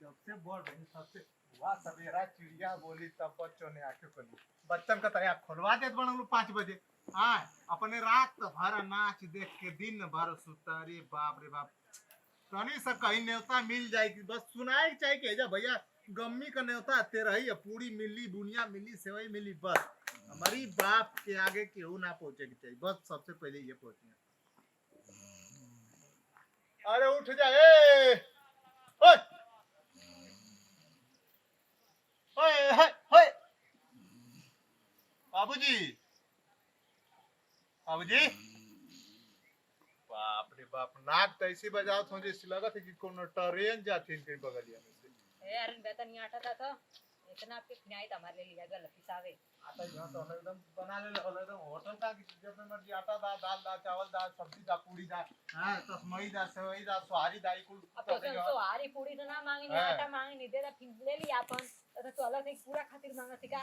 सबसे बड़ बहन सबसे हुआ सवेरा चिड़िया बोली तब बच्चों ने आंखें खोली बच्चन का तया खोलवा देत बन 5 बजे हाँ अपने रात भर नाच देख के दिन भर सुता रे बाप तनी सा कहीं न्योता मिल जाएगी बस सुनाए चाहिए कि जा भैया गम्मी का न्योता तेरा ही पूरी मिली बुनिया मिली सेवई मिली बस हमारी बाप के आगे केहू ना पहुंचेगी चाहिए बस सबसे पहले ये पहुंचे अरे उठ जा ओए ओए ओए बाबूजी बाबूजी बाप रे बाप नाक तो ऐसी बजाओ तो मुझे लगा था कि कोनो ट्रेन जाती है कहीं बगलिया में से ए अरे बेटा नहीं आटा था इतना आपके खिनाई तो हमारे लिए लिया गलत हिसाबे आता यहाँ तो एकदम बना ले एकदम होटल का कि जब में मर्जी आटा दाल चावल दाल सब्जी दा पूरी दा हां तस्मई दा सेवई दा सुहारी दाई कुल अब तो सुहारी पूरी तो ना मांगे नहीं आटा मांगे नहीं दे फिर ले लिया अपन तो अलग से पूरा खातिर मांगा थी का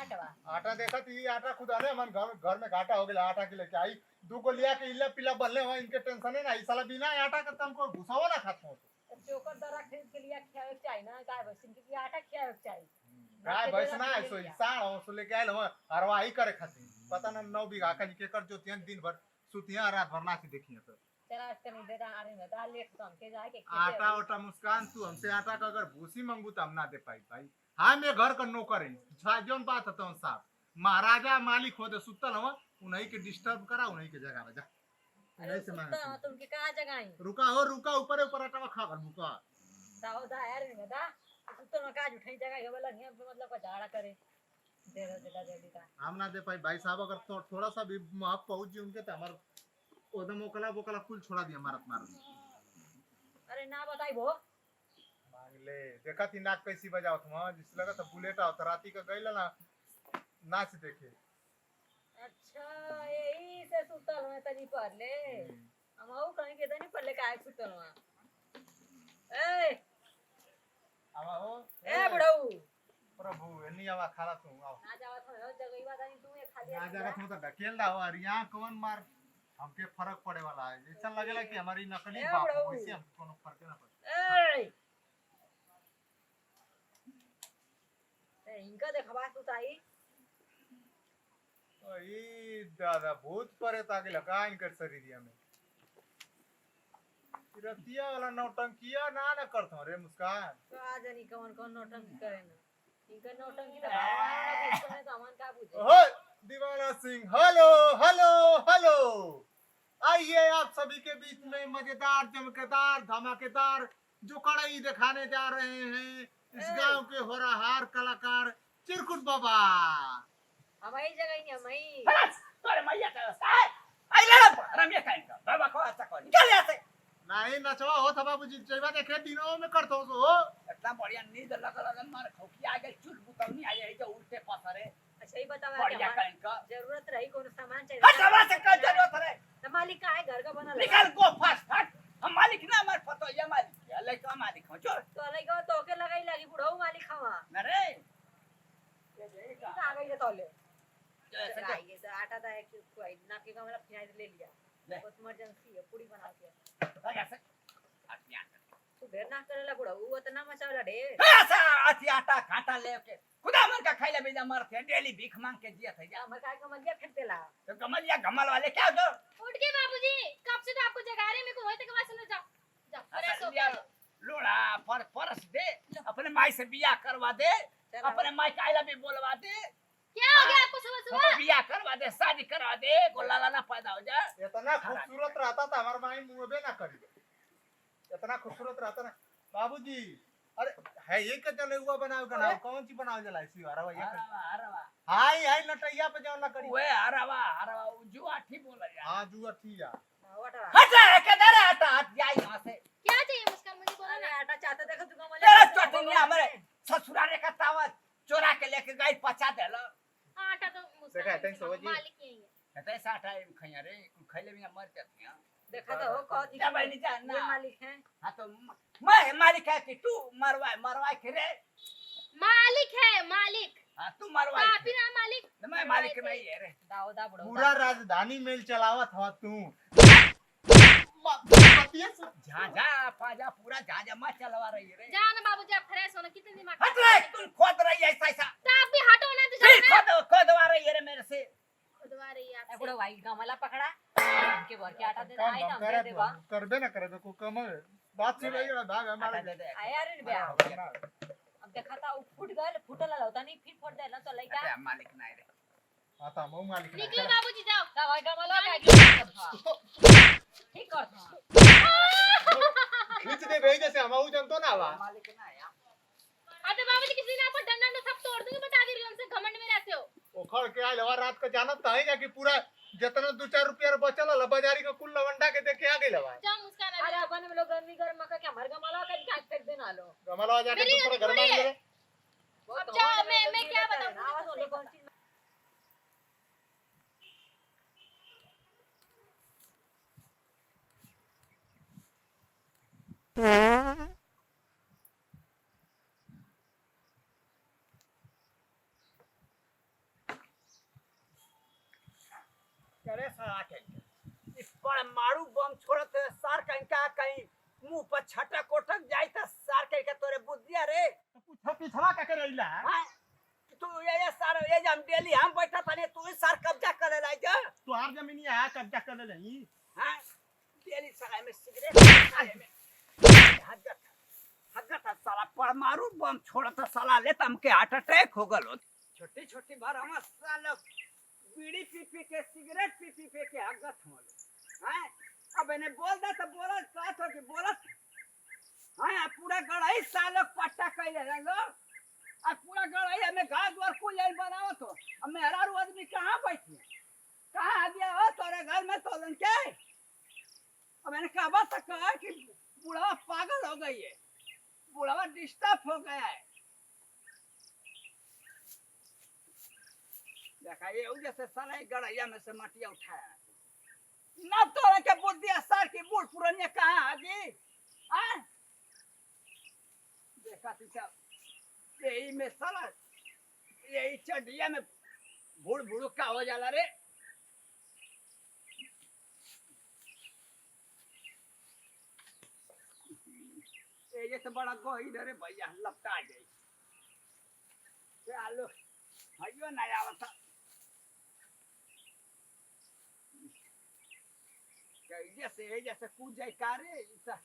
आटा देखा थी आटा खुदा ने मन घर में घाटा हो गया आटा के लेके आई दो को लिया के इल्ला पिला बनले हो इनके टेंशन है ना इस साला बिना आटा का तुमको घुसाओ ना खाता हो चोकर दरा खरीद के लिया खियावे चाहिए ना गाय भैंस के आटा खियावे चाहिए गाय भैंस ना ऐसो साण हो सो लेके आइल हो हरवाही करे खातिर पता ना 9 बीघा का के कर जोतियन दिन भर सुतिया रात भर नाच देखिए तो तेरा नहीं देता अरे मैं दाल लेट तो हमके जाए के आटा ओटा मुस्कान तू हमसे आटा का अगर भूसी मांगू तो हम ना दे पाई भाई हां मैं घर का नौकर है जोन बात है साहब महाराजा मालिक होते सुतल हो उन्हीं के डिस्टर्ब करा उन्हीं के जगह जा अरे से मांग तो उनकी कहां जगह है रुका ऊपर आटा खा कर भूखा सावधा यार नहीं बेटा तो ना काज उठाई जगह है बोला नहीं मतलब को झाड़ा करे दे दे जल्दी का हम ना दे भाई भाई साहब अगर तो थोड़ा सा भी माफ पहुंच जी उनके तो हमार ओदम ओकला कुल छोड़ा दिया मार अरे ना बताई वो मांग ले देखा थी नाक कैसी बजाओ तुम जिस लगा तो बुलेट आओ तो राती का गइला ना नाच देखे अच्छा यही से सुतल में तनी पहले हम आऊ कहीं के तनी पहले काहे सुतल में ए आवा हो ए बड़ऊ प्रभु एनी आवा खाला तू आओ ना जावत हो जगह बात नहीं तू ये खाली ना जावत हो तो ढकेल दा और यहां कौन मार हमके फर्क पड़े वाला है ऐसा लगेला कि हमारी नकली बाप वैसे हम कोनो फर्क ना पड़े ए इनका देखबा तू ताई ओई दादा भूत परे ताके लगा इनकर शरीरिया में रतिया वाला नौटंकिया ना करतो रे मुस्कान तो आज नहीं कौन नौटंकी करे ना इनका नौटंकी तो भगवान के समय सामान का पूछे ओए दीवाना सिंह हेलो आइए आप सभी के बीच में मजेदार चमकेदार धमाकेदार जो कड़ाई दिखाने जा रहे हैं इस गांव के होराहार कलाकार चिरकुट बाबा हमारी जगह नहीं हमारी तोरे मैया का आई लड़ा रमिया काइन का बाबा को अच्छा को निकल यहां से नहीं नचवा हो था बाबूजी चैबा देखे दिनों में करतो सो इतना बढ़िया नींद लगल मार खौकी आ गई चुल बुतौनी आ जाई जो उल्टे पसरे अच्छा ही बतावा बढ़िया काइन का जरूरत रही कोनो सामान चाहिए हट हवा से का जरूरत है तो मालिक का है घर का बना निकल गो फास्ट हट हम मालिक ना हमार पतो ये मालिक है लइका मालिक हो चल तो लइका तो के लगाई लगी बुढ़ऊ मालिक खावा अरे ये देखा आ गई तो तोले ऐसे आइए तो आटा था एक कोई ना के का मतलब फिनाइल ले लिया बहुत इमरजेंसी है पूरी बना के लगा से हट तू ढेर ना करेला बुढ़ऊ वो तो ना मचावला ढेर ऐसा अति आटा घाटा लेके खुदा मन का खाइले बेजा मरते डेली भीख मांग के जिया थे हम काय का मलिया फेंक देला तो कमलिया घमल वाले क्या दो उठ के बाबूजी कब से तो आपको जगा रहे मेरे को होए तक आवाज सुनो जाओ फ्रेश हो लिया लोड़ा परस दे अपने माई से बियाह करवा दे अपने माई का आइला भी बोलवा दे क्या हो गया आपको सुबह सुबह बियाह करवा दे शादी करवा दे गोला लाला पैदा हो जाए इतना खूबसूरत रहता था हमार माई मुंहबे ना करी इतना खूबसूरत रहता ना बाबूजी अरे है ये के चले हुआ बनाओ का नाम कौन सी बनाओ जला इसी हरवा ये हरवा हाय नटैया पे जाओ ना करी ओए हरवा जुआ ठीक बोला यार हां जुआ ठीक है वटा हट के दे आटा हट जाई यहां से क्या चाहिए मुस्कान मुझे बोलो अरे ना आटा चाहते देखो तू का तेरा चटनी हमारे ससुराले का तावा चोरा के लेके गई पचा देला आटा तो देखा तैं समझी मालिक यही है कहते साटा खैया रे खैले बिना मर जाती हैं देखा तो हो कौन क्या भाई नहीं जानना ये मालिक है हां तो मैं मालिक है कि तू मरवाए के रे मालिक है मालिक हां तू मरवाए आप ही ना मालिक मैं मालिक नहीं है रे दाऊदा बुढ़ऊ पूरा राजधानी मेल चलावत हो तू सुतिए सुत झाझा पाजा पूरा झाझा मत चलवा रही है रे। जा ना बाबूजी आप फ्रेश होना कितने दिमाग हट रे तू खोद रही है ऐसा ऐसा। तो आप भी हटो ना तो फिर जाओ ना खोदवा रही है रे मेरे से। खुदवा रही है ए आपसे बुढ़ो भाई गमला पकड़ा हमके भर के आटा दे आई काम हम करे दे देबा करबे ना करे को कम बात सुन रही है भाग आटा हमारे दे दे। आया रे ब्याह ना अब देखा था फूट गल फूटल होता नहीं फिर फूट देला तो लइका अरे मालिक नहीं रे। आता मऊ मालिक ना निकलो बाबूजी जाओ दवाई गमला का ठीक कर खींच दे भाई जैसे हम आऊ जनतो ना वा मालिक ना यार। अरे बाबूजी किसी ने आपको डंडा न सब तोड़ दूंगी बता दी हमसे घमंड में रहते हो ओखड़ के आइल हवा रात का जानत त है जा कि पूरा जितना 2-4 रुपया बचल ल बाजारी का कुल लवंडा के देखे आ गइल हवा जाओ मुस्कान अरे अपन में लोग गर्मी गर्म मका के हमार गमला का क्या फेंक देना लो गमला जाके दूसरा घर मांग ले अब जाओ मैं क्या बताऊं आवाज होले कौन चीज करे सारा के इस पर मारू बम छोड़त सार कहीं का कहीं मुंह पर छटक कोटक जाई त सार कहीं का तोरे बुद्धिया रे। पूछो पिछवा का करैला हां तू ये सार ये जम डेली हम बैठा तने तू सार कब्जा करे लाई जा। तोहार जमीन है कब्जा कर ले नहीं हां डेली सारा में सिगरेट में हगत हगत साला पर मारू बम छोड़त साला ले तम के हार्ट अटैक हो गलो। छोटी छोटी बार हम साला बीड़ी पी पी के सिगरेट पी पी के हगत होलो। हां अब इन्हें बोल दे तो बोला साथ हो के बोलत। हां पूरा गड़ाई साल पट्टा कइले रंगो आ पूरा गड़ाई में घास द्वार कुल जाई बनावत हो। अब मेरा आदमी कहां बैठी कहां आ गया हो तोरे घर में तोलन के। अब मैंने कहा तो कहा कि बूढ़ा पागल हो गई है बूढ़ा डिस्टर्ब हो गया है। देखा ये जैसे साला गड़ैया में से मटिया उठाया ना तोरा के बुद्धि असर की बूढ़ पुरानिया कहां आ गई। हां देखा तू क्या यही में साला यही चढ़िया में बूढ़ बूढ़ का हो जाला रे। ये तो बड़ा गोही रे भैया लपटा जाए चलो हइयो ना आवत जैसे कूद जाए का रे ऐसा।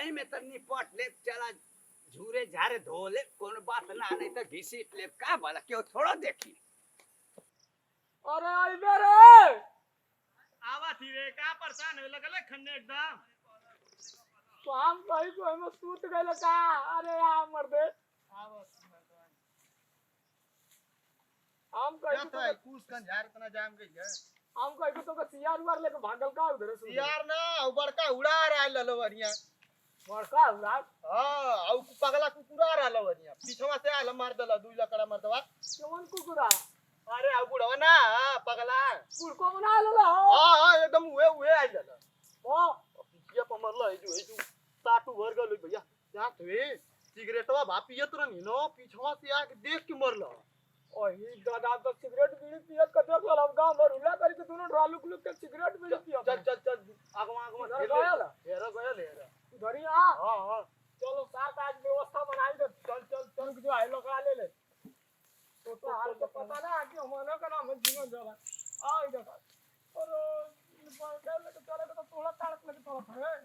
में तो निपट ले चला झूरे झारे धो ले कोनो बात ना नहीं तो घिसीट ले का भला क्यों थोड़ा देखी। अरे इधर है आवा थी रे का परेशान हो लगले खन्ने एकदम तो हम कहीं को हम सूत गए का। अरे यार मर्दे आवा हम कहीं तो को कुछ कन झार इतना जाम गई है हम कहीं तो सीआर उआर लेके भागल का उधर से यार ना बड़का उड़ा रहा ललवरिया बड़का हुआ। हां औ पगला कुकुरा रहा लवरिया पीछवा से आल मार दला दुई लकड़ा मार दवा कौन कुकुरा अरे औ बुढ़वा ना पगला पुरको बना लेला हां एकदम उहे आई दला ओ पिछिया पर मरला जो टाटू भर गल भैया जा थे सिगरेटवा भापियत रहनी नो पीछवा से आके देख के मरला। ओए दादा तो सिगरेट बीड़ी पियत के देख लो गांव भर उला करके दोनों ढालुक लुक के सिगरेट बीड़ी पियत। चल आगवा हेरा गया उधर ही आ हां चलो साथ आज व्यवस्था बनाई दे। चल जो है लोग ले ले तो हाल तो पता ना कि हमारा का नाम जीवन जरा आ इधर और बंदर लेके चले तो थोड़ा तारक लेके चला है।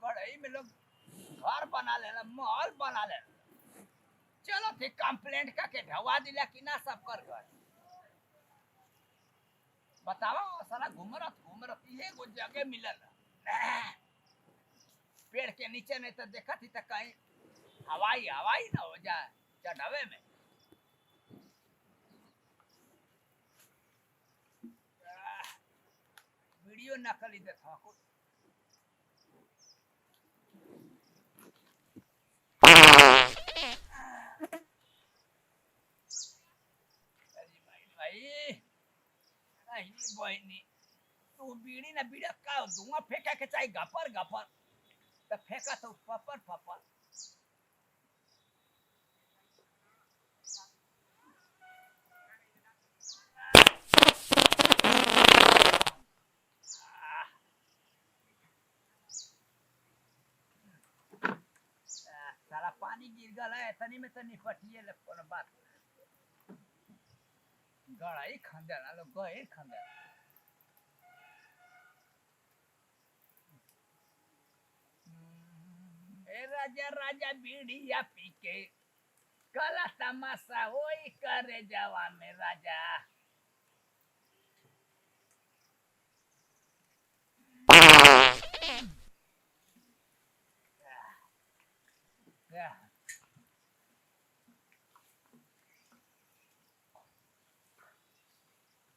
गड़ई में लोग घर बना लेला, महल बना लेला। चलो थे कंप्लेंट करके ढवा दिला कि ना सब कर घर। बतावा साला घूमरत ये को जगह मिलल पेड़ के नीचे नहीं तो देखा थी तो कहीं हवाई ना हो जाए चढ़ावे में। वीडियो नकली देखा कुछ बहनी तू बीड़ी ना बीड़ा का धुआं फेंका के चाहे गपर तो फेंका तो पपर सारा पानी गिर गया है तनी में तो निपटिए ले कोनो बात गड़ाई खंदे ना लोग गए खंदे ए राजा बीड़िया पी के कला तमाशा होई करे जावा में राजा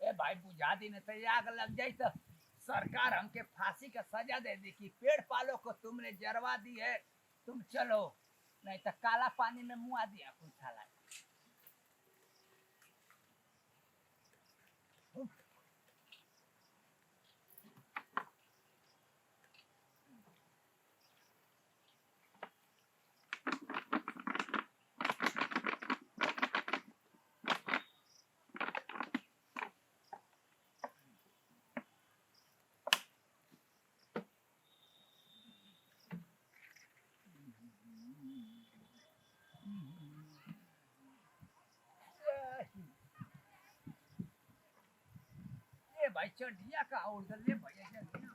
ए भाई बुझा दी नहीं तो आग लग जाए तो सरकार हमके फांसी का सजा दे दी कि पेड़ पालो को तुमने जरवा दी है तुम चलो नहीं तो काला पानी में मुआ दिया कुछ साला भाई चढ़िया का और ले भैया चढ़िया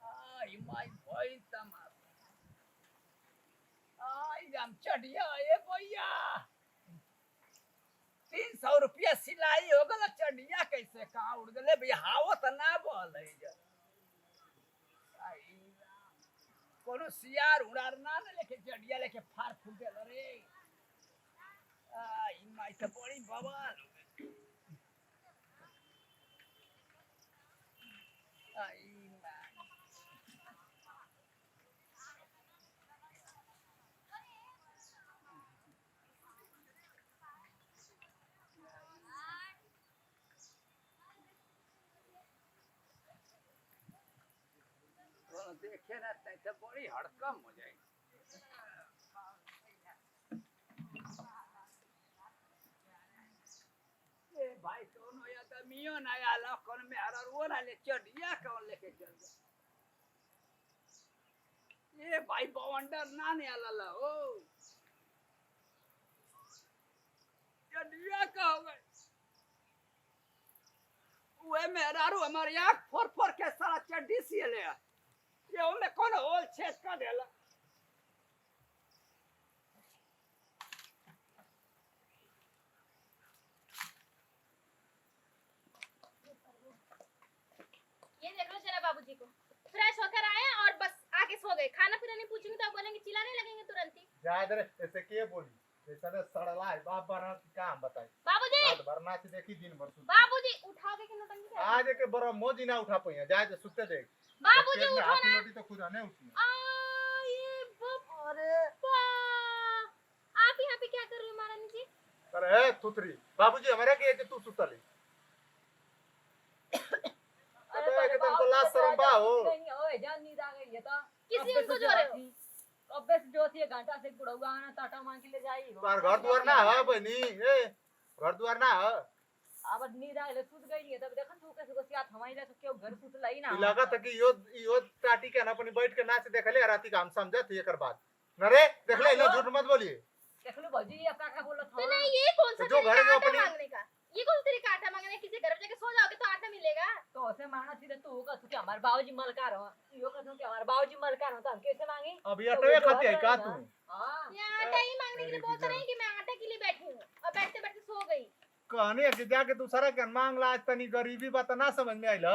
आई माय भाई तमाम आई हम चढ़िया ए भैया 300 रुपया सिलाई हो गला चढ़िया कैसे कहाँ उड़ गले भैया हाव त ना बोल है कोनो सियार उड़ार ना लेके चढ़िया लेके फार फूट गेल रे आई माय त बड़ी बवाल देखे ना तो बड़ी हड़कम हो जाएगी भाई कौन या तो मियो ना आला कौन में हर वो ना ले चढ़िया कौन लेके चल गया ये भाई बवंडर ना ने आला ला ओ चढ़िया का हो गए वो मेरा रू हमारे आँख फोर के सारा चड्डी सी ले ये उनमें कौन होल छेद का देला ये देख लो जरा बाबूजी को फ्रेश होकर आए और बस आके सो गए खाना पीना नहीं पूछेंगे तो आप बोलेंगे चिल्लाने लगेंगे तुरंत ही जायद रे ऐसे के बोली ऐसा ने सड़ला है बाप बना काम बताई बाबूजी रात भर नाच देखी दिन भर सुत बाबूजी उठा के नौटंकी कर आज के बड़ा मोजी ना उठा पइया जायद सुते देख बाबूजी पेट में उठो हाथी ना रोटी तो खुद नहीं उठनी ये बाप अरे आप यहाँ पे क्या कर रहे हो महारानी जी अरे ए थुतरी बाबूजी हमारे के जे तू सुतली अरे के तुमको लाज शर्म बा हो नहीं ओए जान नींद आ गई है तो किसी उनको जो रहे हो अबे से जो थी घंटा से बुढ़ऊगा आना टाटा मांग के ले जाई तार घर द्वार ना है बनी ए घर द्वार ना है अब नींद आए सुत गई नहीं तब देखन तू कैसे गोसिया थमाई ले तो क्यों घर सुत लई ना लगा था कि यो टाटी के ना अपनी बैठ के नाच देखले राती का हम समझत एकर बात न रे देख ले झूठ मत बोलिए देख लो भौजी ये का बोलत तो नहीं ये कौन सा जो घर में तरीका अपनी मांगने का ये कौन तेरे का आटा मांगने किसी घर में जाके सो जाओगे तो आटा मिलेगा। तो उसे मांगना सीधे तू का तू कि हमारे बाबूजी मलकार हो, यो का तू कि हमारे बाबूजी मलकार हो, तो हम कैसे मांगे? अब ये अटवे खाते है का तू? हां ये आटा ही मांगने के लिए बोलता नहीं कि मैं आटा के लिए बैठी हूँ और बैठते बैठते सो गई। कहने है कि जाके दूसरा के मांग ला, आज तनी गरीबी बात ना समझ में आइल।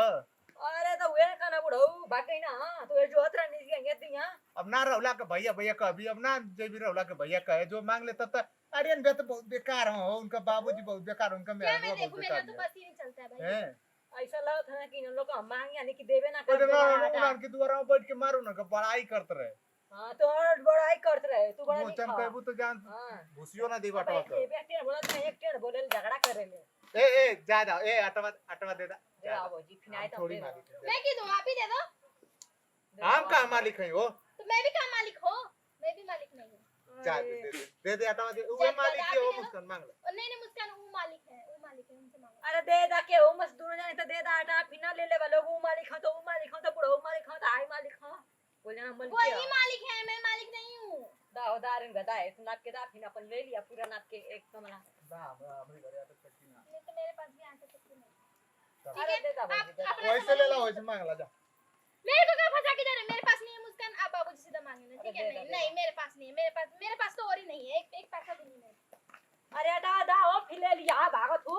अरे तो वे खाना बुढ़ऊ भागई ना, तो ये जो हतरा नहीं गए दिया। अब ना रौला के भैया भैया कभी, अब ना जेबी रौला के भैया कहे जो मांग ले तब तक अरे बे तो बहुत बेकार हो, उनका बाबूजी बहुत बेकार हो, उनका क्या मेरा मैं बहुत देखूं, मेरा बेकार तो है। बस ही नहीं चलता है भाई। हैं ऐसा लगत है ना कि इन लोग का मांग यानी कि देवे ना ओ कर ना देना उनके के द्वारा में बैठ के मारो ना के बड़ाई करते रहे। हां तो और बड़ाई करते रहे, तू बड़ा वो नहीं चन खा। कहबू तो जान हां घुसियो ना दी अब बाटवा एक के। बेटे बोला तो एक टेढ़ बोले झगड़ा करे ले। ए जा जा, ए अटवा दे दा। दे आओ जी फिनाई तो थोड़ी दे मालिक दो। है। मैं क्यों दूं, आप ही दे दो। हम का मालिक है वो? तो मैं भी क्या मालिक हो? मैं भी मालिक नहीं हूँ। जा दे अटवा दे, वो मालिक के हो, मुस्कान मांग ले। और नहीं नहीं मुस्कान वो मालिक है, उनसे मांगो। अरे दे दा के हो मस्त दोनों जाने तो दे दा आटा फिना ले ले वालों वो मालिक हो तो वो मालिक हो तो बुढ़ऊ मालिक हो तो आई मालिक हो। बोल जाना मल वही मालिक है, मैं मालिक नहीं हूँ। दाओ दारन गदा है तो नाप के दा फिना अपन ले लिया पूरा नाप के एक कमला। ना हमरे घरे आते सकती ना। नहीं तो मेरे पास भी आ सकती नहीं। अरे दे दा आप भाई अपना वैसे ले ला, वैसे मांग ला जा। मेरे को क्या फंसा के जा रहे हैं? मेरे पास नहीं है मुस्कान, आप बाबूजी सीधा मांगे ना, ठीक है? अरे दे नहीं दे नहीं मेरे पास नहीं है, मेरे पास तो और ही नहीं है, एक पैसा भी नहीं है। अरे दा दाओ फिर ले लिया भागो तू।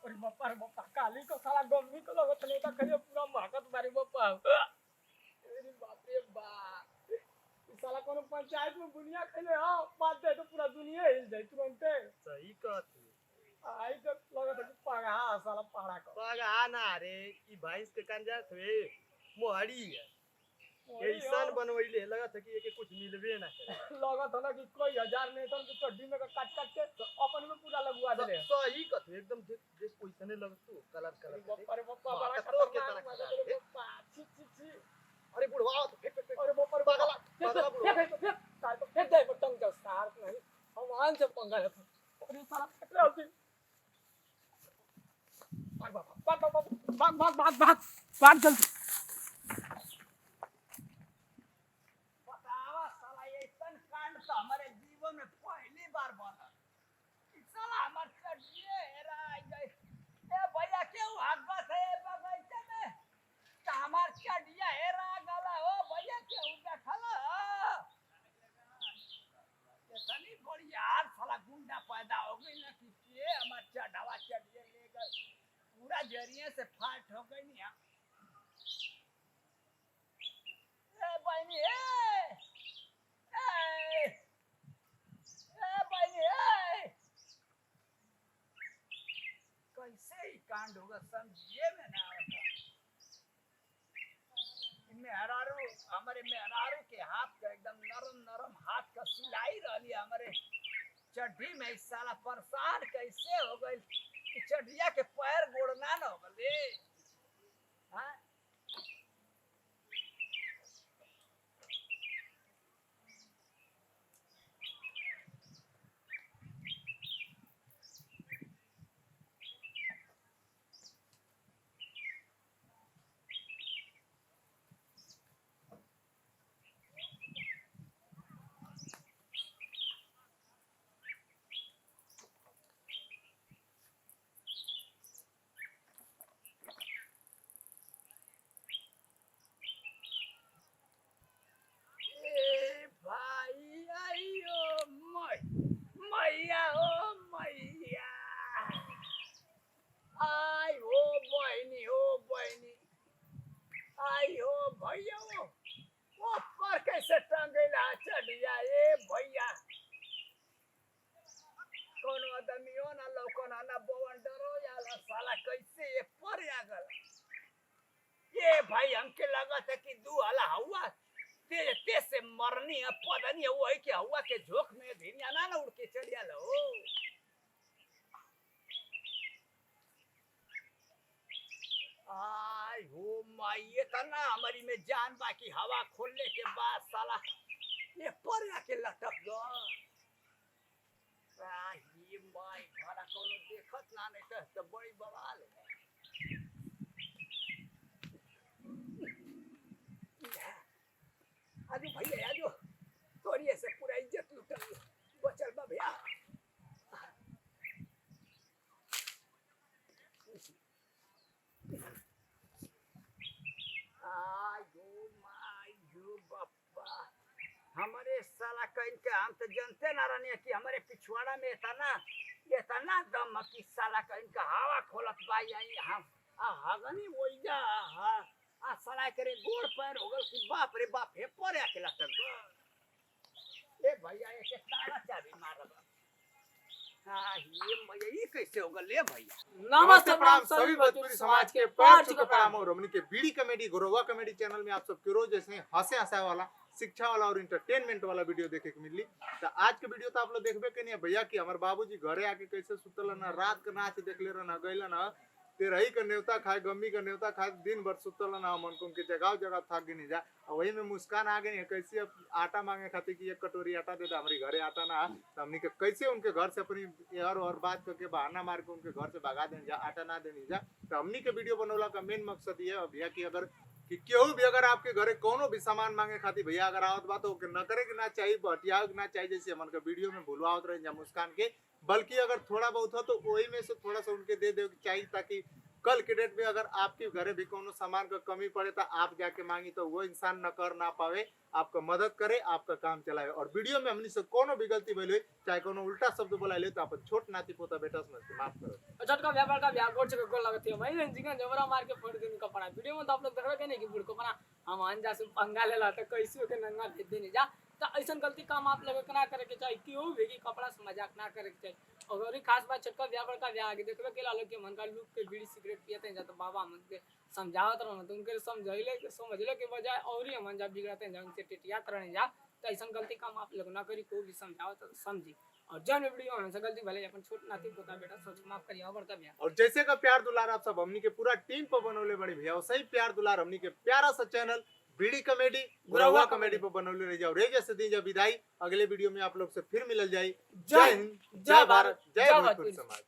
अरे बापा काली को साला गम्मी को लगत नहीं था कहियो पूरा महकत बारी बापा। अरे बाप रे बाप, इस साला कोनो पंचायत में बुनिया खेले हां बात दे तो पूरा दुनिया हिल जाए तुरंते। सही कहत आई तो लगत है कि पगा साला पहाड़ा को पगा ना रे, ई भैंस के कंजा थे मोहड़ी है। ऐसन बनवैले लगत है कि एके कुछ मिलबे ना करे। लगत है ना कि कोई हजार नेतन के चड्डी में काट काट के अपन में पूरा लगवा देले। सही कहत एकदम देश ओइसने लगतू कलर अरे कलर। बाप रे बाप बड़ा तो के खतरनाक तरह मजा दे बापा छी छी छी। अरे बुढ़वा तो फेंक फेंक अरे बाप रे पागल फेंक सार को फेंक दे बटन का सार नहीं हम आन से पंगा लेते। अरे साला फेंक रहा होती। भाग जल्दी। बतावा साला ये सन कांड तो हमारे जीवन में पहली बार बना। इस साला हमार चढ़िए हेरा गए। ए भैया क्यों भागवा थे बगीचे में? तो हमार चढ़िया हेरा गला हो भैया क्यों बैठला? इतनी बड़ी यार साला गुंडा पैदा हो गई ना कि ये हमार चढ़ावा चढ़िए ले गए। पूरा जरिए से फाट हो गई नहीं। ए बहनी ए बहनी कैसे ही कांड होगा समझिए में ना आता। मेहरारू हमारे मेहरारू के हाथ का एकदम नरम नरम हाथ का सिलाई रही हमारे चड्डी में इस साला परेशान कैसे हो गई कि चड्डिया के पैर गोड़ना न हो गए। हाँ भाई आइयो मैया ओ मैया आई हो बहनी आई हो भैया वो पर कैसे टंगेला चढ़िया ए भैया कोनो आदमियो ना लौकना ना बवन डरो याला साला कैसे ये पर आ गल। ये भाई हमके लगत है कि दू हला हुआ तेज तेज से मरनी है पदनी है वही के हुआ के झोंक में धिरिया ना उड़ के चढ़िया लो। आई हो माई ये तना हमारी में जान बाकी हवा खोलने के बाद साला ये पर आके लटक गया। ये माई घरा कोनो देखत ना नहीं तो बड़ी बवाल है। आजू भैया आजू तोड़िए से पूरा इज्जत लुटल बचल बा भैया। हमारे साला कहीं के हम तो जानते ना रहने कि हमारे पिछवाड़ा में इतना दम है कि साला कहीं का हवा खोलत बा यही हम हगनी ओइजा आ साला करे गोड़ पैर हो गल कि बाप रे बाप हे परे के लटक ए भैया ये ताला चाबी मारब हां ये कैसे हो गल ले भैया नमस्ते प्रणाम सभी भोजपुरी समाज के पैर छू के प्रणाम। और हमनी के बीड़ी कॉमेडी गुरवा कॉमेडी चैनल में आप सबके रोज ऐसे हंसे हंसाए वाला शिक्षा वाला और इंटरटेनमेंट वाला वीडियो देखे के मिली। तो आज के वीडियो तो आप लोग देखबे के नहीं है भैया कि हमारे बाबूजी घरे आके कैसे सुतल ना, रात के नाच देख ले ना, गइल ना तेरही का न्योता खाए, गम्मी का न्योता खाए, दिन भर सुतल ना, मन को उनके जगह जगह थक गई नहीं जा। और वही में मुस्कान आ गई कैसे अब आटा मांगे खातिर कि एक कटोरी आटा दे दे, हमारे घरे आटा ना। तो हमनी के कैसे उनके घर से अपनी और बात करके बहाना मार के उनके घर से भगा दें जा, आटा ना देनी जा। तो हमनी के वीडियो बनौला का मेन मकसद ये है भैया कि अगर कि केहू भी अगर आपके घरे कोनो भी सामान मांगे खातिर भैया अगर आवत बात हो न करे के ना चाहिए, बटिया के ना चाहिए, जैसे हमन के वीडियो में भूलवावत रहे जा मुस्कान के, बल्कि अगर थोड़ा बहुत हो तो वही में से थोड़ा सा उनके दे चाहिए, ताकि कल के डेट में अगर आपके घरे भी कोनो सामान का कमी पड़े तो आप जाके मांगी तो वो इंसान न कर ना पावे, आपका मदद करे, आपका काम चलाए। और वीडियो में हमनी से कोनो भी गलती भइल हो, चाहे कोनो उल्टा शब्द बोला ले तो अपन छोट नाती पोता बेटा समझ के माफ करो। झटका व्यापार का व्यापार से गोल लगती है भाई जिंगा जबरा मार के फोड़ देने का पड़ा। वीडियो में तो आप लोग देख रहे नहीं कि बुढ़ को बना हम अंजा से पंगा ले लाते कैसे के नंगा भेज देने जा। तो ऐसा गलती काम आप लोगों को ना करे के चाहिए, क्यों भी कपड़ा से मजाक ना करे के चाहिए। और एक खास बात छटका व्यापार का व्याह आगे देखबे के लालो के मन का लूट के बीड़ी सिगरेट पियते हैं जा। तो बाबा मन के समझावत रहना तो उनके समझले के बजाय और ही मन जा बिगड़ते हैं जा, उनसे टिटियात रहने जा। तो ऐसा गलती काम आप लोग ना करी, कोई भी समझाओ तो समझी। और जन वीडियो में से गलती भले अपन छोट नाती पोता बेटा सोच माफ करिए और बड़का व्याह। और जैसे का प्यार दुलार आप सब हमनी के पूरा टीम पर बनौले बड़ी भैया, और सही प्यार दुलार हमनी के प्यारा सा चैनल बीड़ी कॉमेडी गुरवा कॉमेडी पर बनौले रह जाओ। रे जैसे दी जा विदाई, अगले वीडियो में आप लोग से फिर मिलल जाई। जय हिंद, जय भारत, जय भोजपुरी समाज।